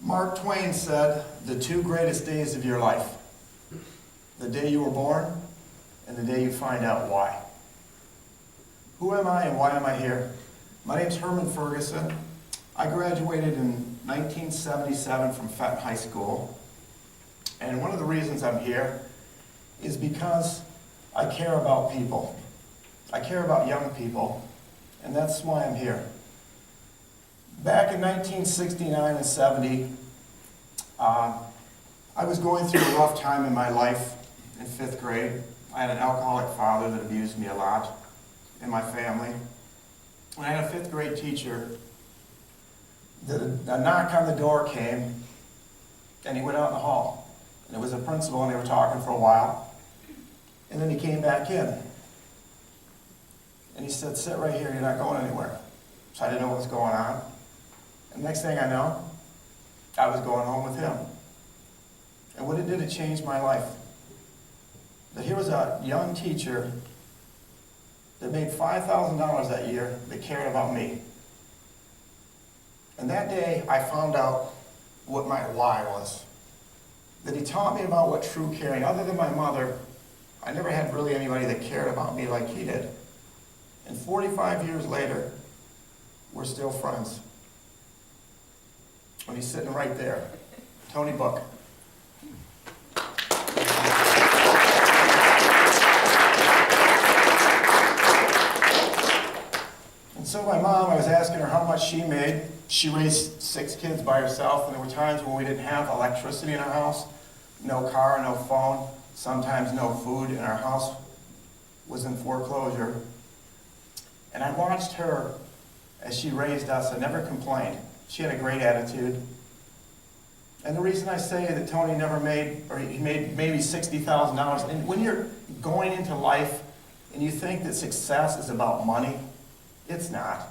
Mark Twain said, the two greatest days of your life, the day you were born and the day you find out why. Who am I and why am I here? My name's Herm Ferguson. I graduated in 1977 from Fenton High School. And one of the reasons I'm here is because I care about people. I care about young people, and that's why I'm here. Back in 1969 and 70, I was going through a rough time in my life in 5th grade. I had an alcoholic father that abused me a lot in my family. And I had a 5th grade teacher that a knock on the door came, and he went out in the hall. And it was a principal, and they were talking for a while. And then he came back in. And he said, sit right here, you're not going anywhere. So I didn't know what was going on. And next thing I know, I was going home with him. And what it did, it changed my life. That here was a young teacher that made $5,000 that year that cared about me. And that day, I found out what my why was. That he taught me about what true caring, other than my mother, I never had really anybody that cared about me like he did. And 45 years later, we're still friends. And he's sitting right there, Tony Book. And so my mom, I was asking her how much she made. She raised 6 kids by herself, and there were times when we didn't have electricity in our house, no car, no phone, sometimes no food, and our house was in foreclosure. And I watched her as she raised us and never complained. She had a great attitude. And the reason I say that Tony never made, or he made maybe $60,000, and when you're going into life and you think that success is about money, it's not.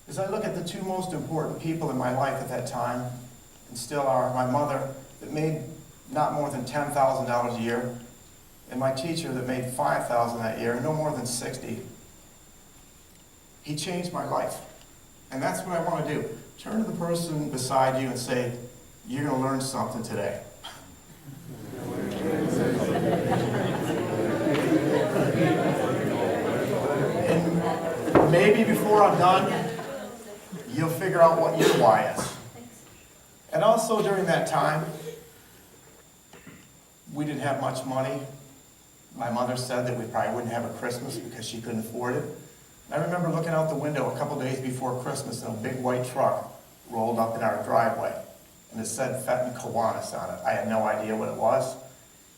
As I look at the 2 most important people in my life at that time, and still are, my mother that made not more than $10,000 a year, and my teacher that made $5,000 that year, no more than 60. He changed my life. And that's what I want to do. Turn to the person beside you and say, you're going to learn something today. And maybe before I'm done, you'll figure out what your why is. And also during that time, we didn't have much money. My mother said that we probably wouldn't have a Christmas because she couldn't afford it. I remember looking out the window a couple days before Christmas and a big white truck rolled up in our driveway. And it said Fenton Kiwanis on it. I had no idea what it was.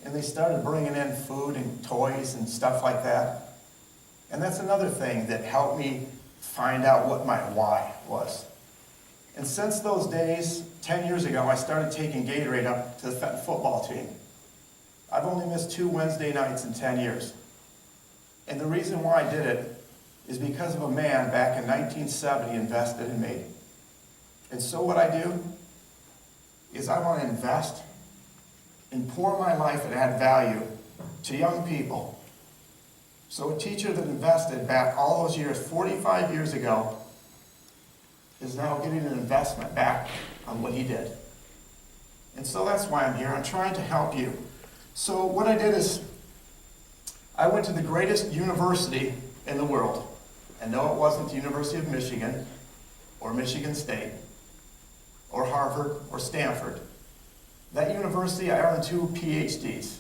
And they started bringing in food and toys and stuff like that. And that's another thing that helped me find out what my why was. And since those days, 10 years ago, I started taking Gatorade up to the Fenton football team. I've only missed 2 Wednesday nights in 10 years. And the reason why I did it is because of a man back in 1970 invested in me. And so what I do is I want to invest and pour my life and add value to young people. So a teacher that invested back all those years, 45 years ago, is now getting an investment back on what he did. And so that's why I'm here. I'm trying to help you. So what I did is I went to the greatest university in the world. And no, it wasn't the University of Michigan or Michigan State or Harvard or Stanford. That university, I earned 2 PhDs.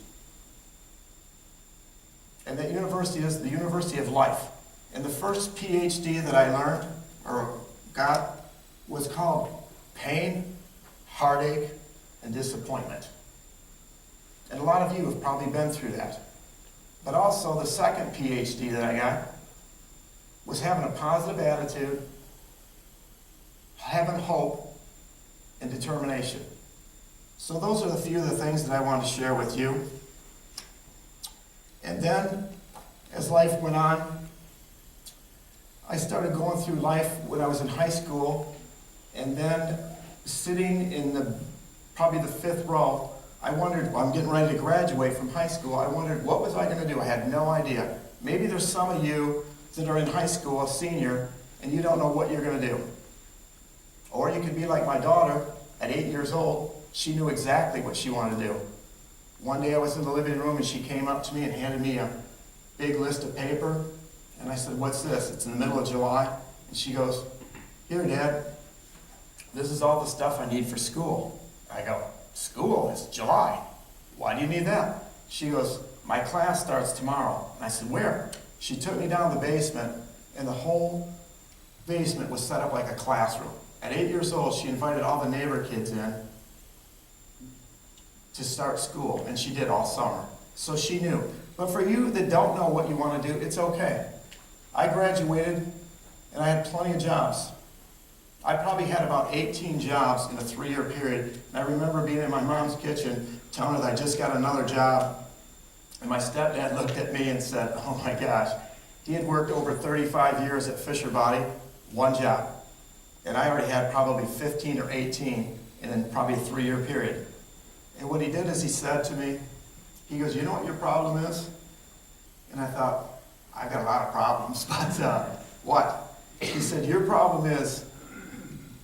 And that university is the University of Life. And the first PhD that I learned or got was called Pain, Heartache, and Disappointment. And a lot of you have probably been through that. But also the second PhD that I got was having a positive attitude, having hope, and determination. So those are the few of the things that I wanted to share with you. And then, as life went on, I started going through life when I was in high school, and then sitting in probably the 5th row, I wondered, well, I'm getting ready to graduate from high school, I wondered, what was I going to do? I had no idea. Maybe there's some of you that are in high school, a senior, and you don't know what you're going to do. Or you could be like my daughter, At 8 years old, she knew exactly what she wanted to do. One day I was in the living room and she came up to me and handed me a big list of paper. And I said, "What's this?" It's in the middle of July. And she goes, "Here, Dad, this is all the stuff I need for school." I go, "School? It's July. Why do you need that?" She goes, "My class starts tomorrow." And I said, "Where?" She took me down the basement, and the whole basement was set up like a classroom. At 8 years old, she invited all the neighbor kids in to start school, and she did all summer. So she knew. But for you that don't know what you want to do, it's okay. I graduated, and I had plenty of jobs. I probably had about 18 jobs in a 3-year period, and I remember being in my mom's kitchen telling her that I just got another job, and my stepdad looked at me and said, "Oh my gosh." He had worked over 35 years at Fisher Body, one job. And I already had probably 15 or 18 in probably a 3-year period. And what he did is he said to me, he goes, "You know what your problem is?" And I thought, I got a lot of problems, but what? He said, "Your problem is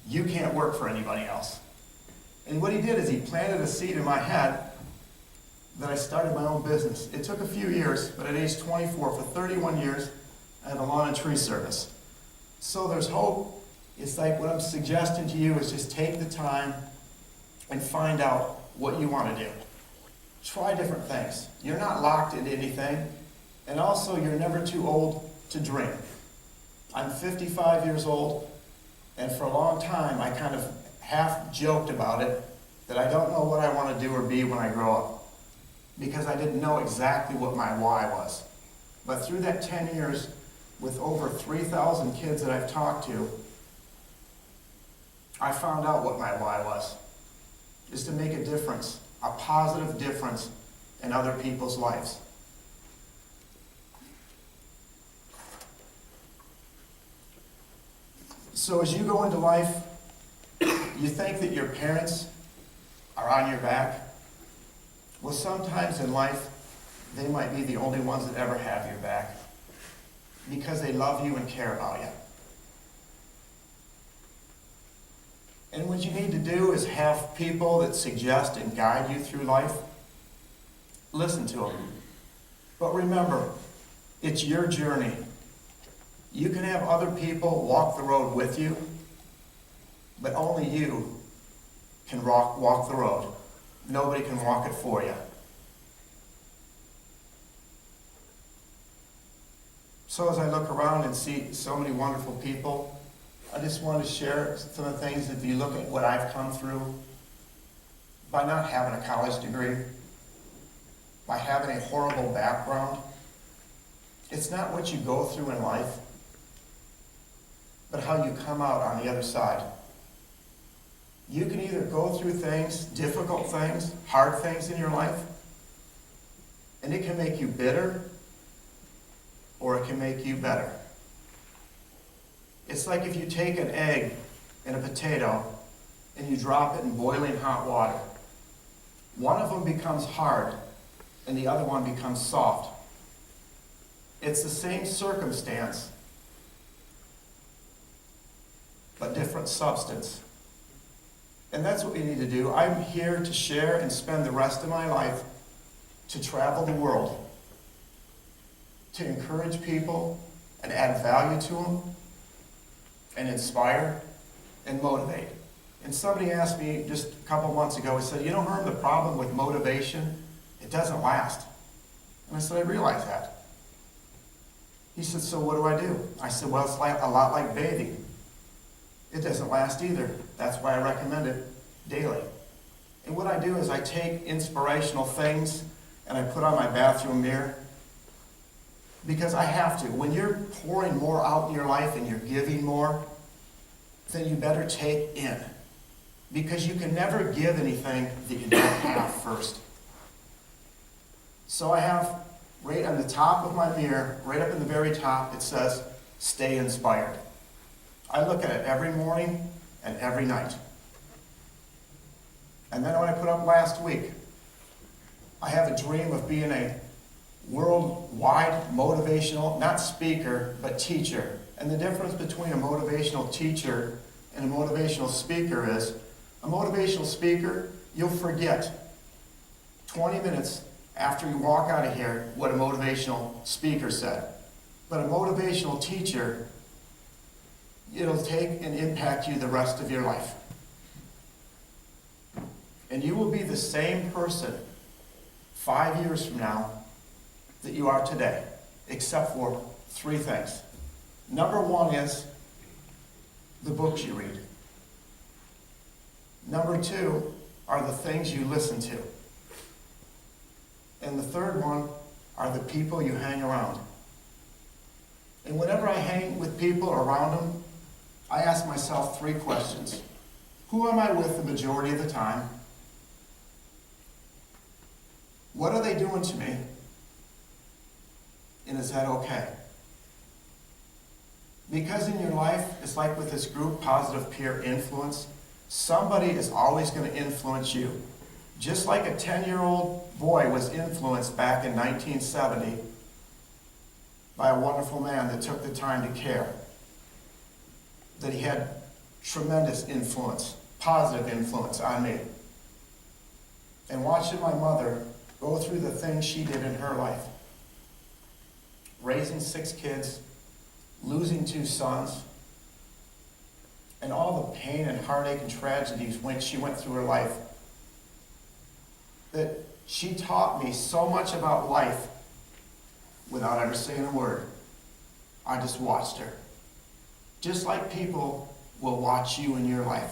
you can't work for anybody else." And what he did is he planted a seed in my head that I started my own business. It took a few years, but at age 24, for 31 years, I had a lawn and tree service. So there's hope. It's like what I'm suggesting to you is just take the time and find out what you want to do. Try different things. You're not locked into anything, and also you're never too old to dream. I'm 55 years old, and for a long time I kind of half joked about it, that I don't know what I want to do or be when I grow up, because I didn't know exactly what my why was. But through that 10 years, with over 3,000 kids that I've talked to, I found out what my why was, is to make a difference, a positive difference in other people's lives. So as you go into life, you think that your parents are on your back. Well, sometimes in life, they might be the only ones that ever have your back, because they love you and care about you. And what you need to do is have people that suggest and guide you through life. Listen to them. But remember, it's your journey. You can have other people walk the road with you, but only you can walk the road. Nobody can walk it for you. So as I look around and see so many wonderful people, I just want to share some of the things. If you look at what I've come through, by not having a college degree, by having a horrible background, it's not what you go through in life, but how you come out on the other side. You can either go through things, difficult things, hard things in your life, and it can make you bitter, or it can make you better. It's like if you take an egg and a potato and you drop it in boiling hot water. One of them becomes hard and the other one becomes soft. It's the same circumstance, but different substance. And that's what we need to do. I'm here to share and spend the rest of my life to travel the world, to encourage people and add value to them, and inspire and motivate. And somebody asked me just a couple months ago, he said, "You know, Herm, the problem with motivation, it doesn't last." And I said, "I realize that." He said, "So what do I do?" I said, "Well, it's like, a lot like bathing. It doesn't last either. That's why I recommend it daily." And what I do is I take inspirational things and I put on my bathroom mirror, because I have to. When you're pouring more out in your life and you're giving more, then you better take in. Because you can never give anything that you don't have first. So I have right on the top of my mirror, right up in the very top, it says, "Stay inspired." I look at it every morning and every night. And then when I put up last week, I have a dream of being a worldwide motivational, not speaker, but teacher. And the difference between a motivational teacher and a motivational speaker is, A motivational speaker, you'll forget 20 minutes after you walk out of here what a motivational speaker said. But a motivational teacher, it'll take and impact you the rest of your life. And you will be the same person 5 years from now that you are today, except for 3 things. Number 1 is the books you read. Number 2 are the things you listen to. And the third one are the people you hang around. And whenever I hang with people or around them, I ask myself 3 questions. Who am I with the majority of the time? What are they doing to me? And is that okay? Because in your life, it's like with this group, positive peer influence, somebody is always going to influence you. Just like a 10-year-old boy was influenced back in 1970 by a wonderful man that took the time to care. That he had tremendous influence, positive influence on me. And watching my mother go through the things she did in her life. Raising 6 kids, losing 2 sons, and all the pain and heartache and tragedies when she went through her life. That she taught me so much about life without ever saying a word. I just watched her. Just like people will watch you in your life.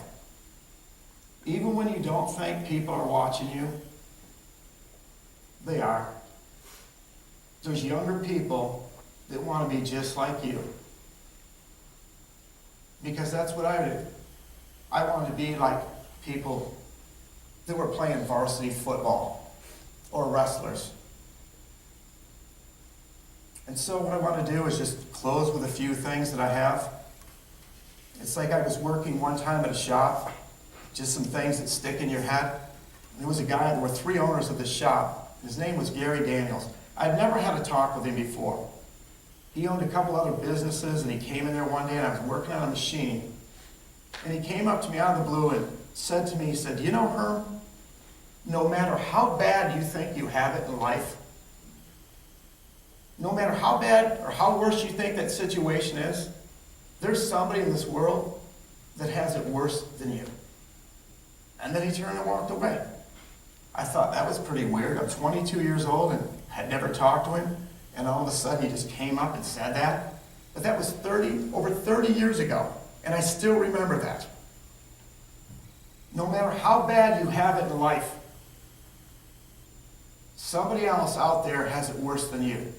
Even when you don't think people are watching you, they are. There's younger people that want to be just like you. Because that's what I did. I wanted to be like people that were playing varsity football or wrestlers. And so what I want to do is just close with a few things that I have. It's like I was working one time at a shop, just some things that stick in your head. And there was a guy, there were 3 owners of the shop. His name was Gary Daniels. I'd never had a talk with him before. He owned a couple other businesses, and he came in there one day, and I was working on a machine. And he came up to me out of the blue and said to me, he said, "You know, Herm, no matter how bad you think you have it in life, no matter how bad or how worse you think that situation is, there's somebody in this world that has it worse than you." And then he turned and walked away. I thought that was pretty weird. I'm 22 years old and had never talked to him, and all of a sudden he just came up and said that. But that was over 30 years ago, and I still remember that. No matter how bad you have it in life, somebody else out there has it worse than you.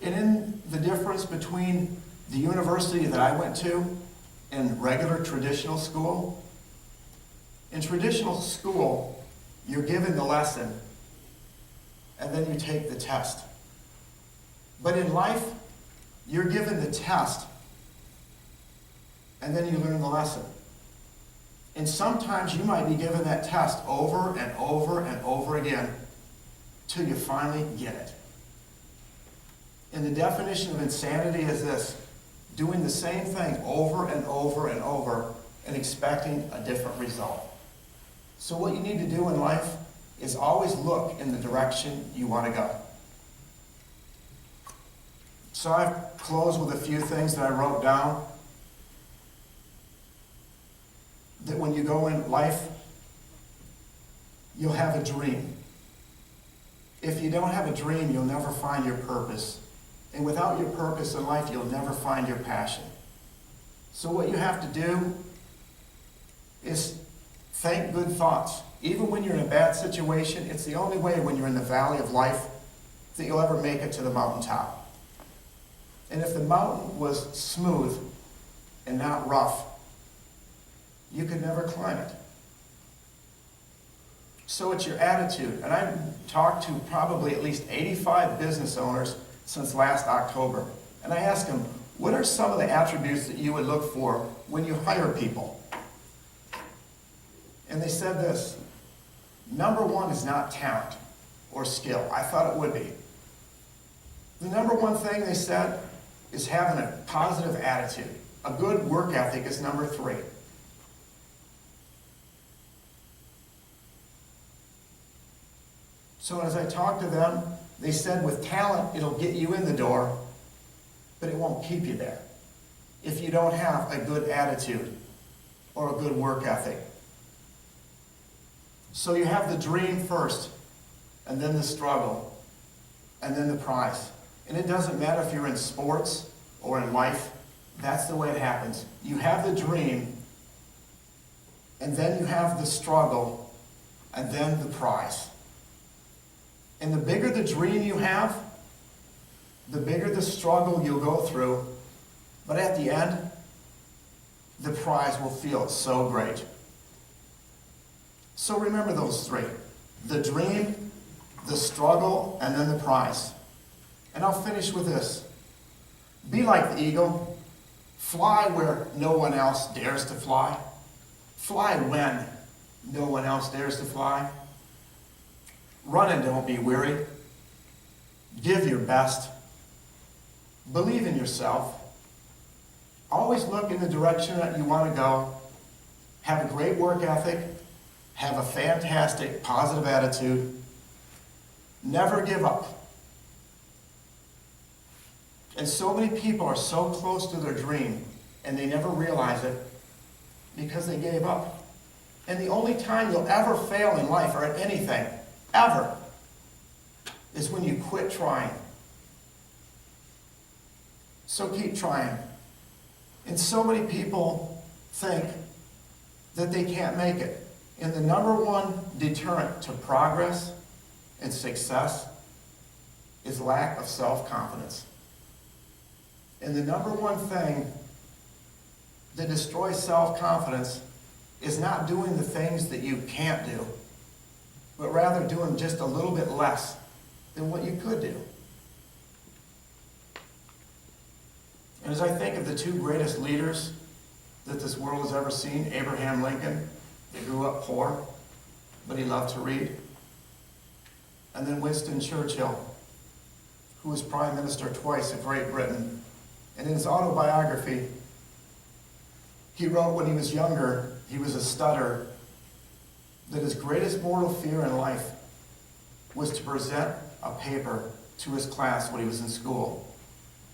And in the difference between the university that I went to and regular traditional school, in traditional school, you're given the lesson and then you take the test. But in life, you're given the test and then you learn the lesson. And sometimes you might be given that test over and over and over again till you finally get it. And the definition of insanity is this: doing the same thing over and over and over and expecting a different result. So what you need to do in life is always look in the direction you want to go. So I've closed with a few things that I wrote down. That when you go in life, you'll have a dream. If you don't have a dream, you'll never find your purpose. And without your purpose in life, you'll never find your passion. So what you have to do is think good thoughts. Even when you're in a bad situation, it's the only way when you're in the valley of life that you'll ever make it to the mountaintop. And if the mountain was smooth and not rough, you could never climb it. So it's your attitude. And I've talked to probably at least 85 business owners since last October. And I asked them, what are some of the attributes that you would look for when you hire people? And they said this: number one is not talent or skill. I thought it would be. The number one thing they said is having a positive attitude. A good work ethic is number 3. So as I talked to them, they said with talent, it'll get you in the door, but it won't keep you there if you don't have a good attitude or a good work ethic. So you have the dream first, and then the struggle, and then the prize. And it doesn't matter if you're in sports or in life, that's the way it happens. You have the dream, and then you have the struggle, and then the prize. And the bigger the dream you have, the bigger the struggle you'll go through, but at the end, the prize will feel so great. So remember those 3. The dream, the struggle, and then the prize. And I'll finish with this. Be like the eagle. Fly where no one else dares to fly. Fly when no one else dares to fly. Run and don't be weary. Give your best. Believe in yourself. Always look in the direction that you want to go. Have a great work ethic. Have a fantastic, positive attitude. Never give up. And so many people are so close to their dream, and they never realize it because they gave up. And the only time you'll ever fail in life or at anything, ever, is when you quit trying. So keep trying. And so many people think that they can't make it. And the number one deterrent to progress and success is lack of self-confidence. And the number one thing that destroys self-confidence is not doing the things that you can't do, but rather doing just a little bit less than what you could do. And as I think of the 2 greatest leaders that this world has ever seen, Abraham Lincoln, he grew up poor, but he loved to read. And then Winston Churchill, who was Prime Minister twice of Great Britain. And in his autobiography, he wrote when he was younger, he was a stutterer, that his greatest mortal fear in life was to present a paper to his class when he was in school.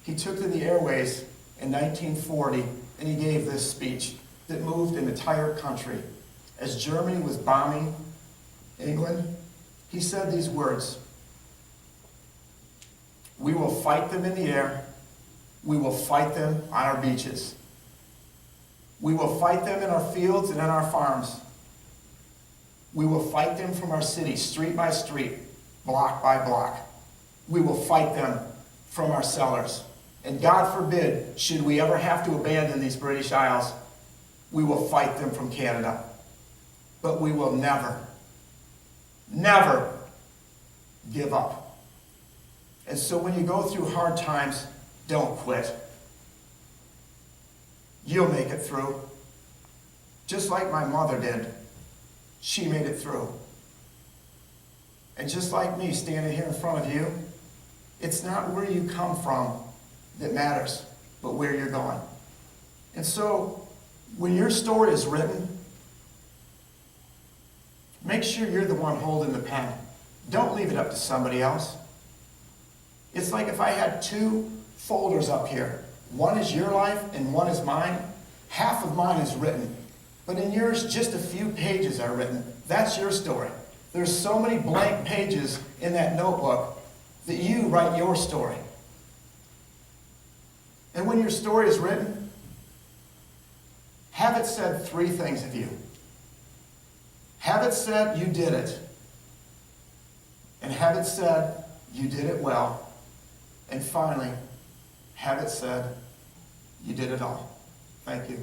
He took to the airways in 1940 and he gave this speech that moved an entire country. As Germany was bombing England, he said these words: "We will fight them in the air. We will fight them on our beaches. We will fight them in our fields and in our farms. We will fight them from our cities, street by street, block by block. We will fight them from our cellars. And God forbid, should we ever have to abandon these British Isles, we will fight them from Canada. But we will never, never give up." And so when you go through hard times, don't quit. You'll make it through. Just like my mother did. She made it through. And just like me standing here in front of you, it's not where you come from that matters, but where you're going. And so, when your story is written, make sure you're the one holding the pen. Don't leave it up to somebody else. It's like if I had 2 folders up here. One is your life and one is mine. Half of mine is written. But in yours, just a few pages are written. That's your story. There's so many blank pages in that notebook that you write your story. And when your story is written, have it said 3 things of you. Have it said you did it. And have it said you did it well. And finally, have it said you did it all. Thank you.